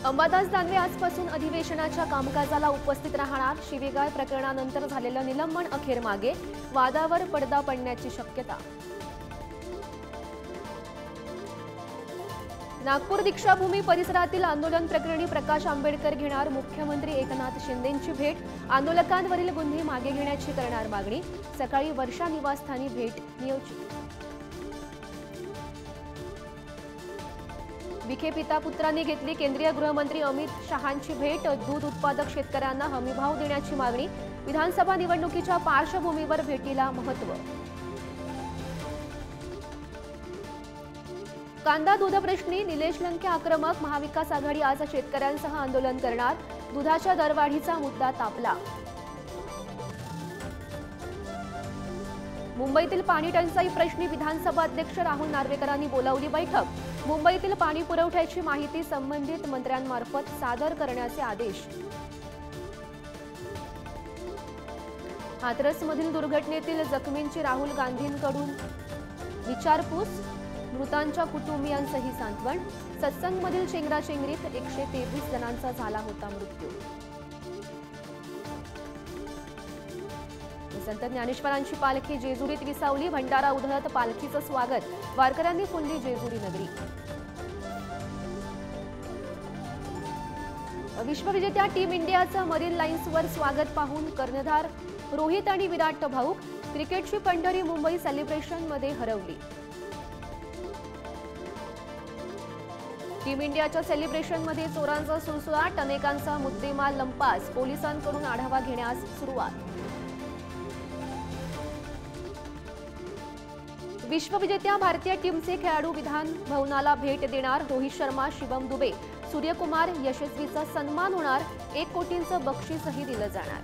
अंबादास दानवे आजपासून अधिवेशनाच्या कामकाजाला उपस्थित राहणार। शिवीगाळ प्रकरणानंतर झालेलं निलंबन अखेर मागे, वादावर पडदा पडण्याची शक्यता। नागपूर दीक्षाभूमी परिसरातील आंदोलन प्रकरणी प्रकाश आंबेडकर घेणार मुख्यमंत्री एकनाथ शिंदेंची भेट। आंदोलकांवरील गुन्हे मागे घेण्याची करणार मागणी। सकाळी वर्षा निवासस्थानी भेट नियोजित। विखे पिता पुत्रांनी घेतली केंद्रीय गृहमंत्री अमित शहांची भेट। दूध उत्पादक शेतकऱ्यांना हमीभाव देण्याची मागणी। विधानसभा निवडणुकीच्या पार्श्वभूमीवर भेटीला महत्त्व। कांदा दूध प्रश्नी निलेश लंके आक्रमक। महाविकास आघाडी आज शेतकऱ्यांसह आंदोलन करणार। दुधाच्या दरवाढीचा मुद्दा तापला। मुंबईतील पाणी टंचाई प्रश्नी विधानसभा अध्यक्ष राहुल नार्वेकरांनी बोलावली बैठक। मुंबईतील पाणी पुरवठ्याची माहिती संबंधित मंत्र्यांमार्फत सादर करण्याचे आदेश। हाथरसमधील दुर्घटनेतील जखमींची राहुल गांधींकडून विचारपूस। मृतांच्या कुटुंबियांचंही सांत्वन। सत्संगमधील चेंगराचेंगरीत 123 जणांचा झाला होता मृत्यू। संत ज्ञानेश्वरांची पालखी जेजुरीत विसावली। भंडारा उधळत पालखीचं स्वागत। वारकऱ्यांनी फुलली जेजुरी नगरी। विश्वविजेत्या टीम इंडियाचं मरीन लाईन्सवर स्वागत पाहून कर्णधार रोहित आणि विराट भाऊक। क्रिकेटची पंढरी मुंबई सेलिब्रेशनमध्ये हरवली। टीम इंडियाच्या सेलिब्रेशनमध्ये चोरांचा सुळसुळाट। अनेकांचा मुद्देमाल लंपास। पोलिसांकडून आढावा घेण्यास सुरुवात। विश्वविजेत्या भारतीय टीमचे खेळाडू विधान भवनाला भेट देणार। रोहित शर्मा, शिवम दुबे, सूर्यकुमार यशस्वीचा सन्मान होणार। 1 कोटींचं बक्षीसही दिलं जाणार।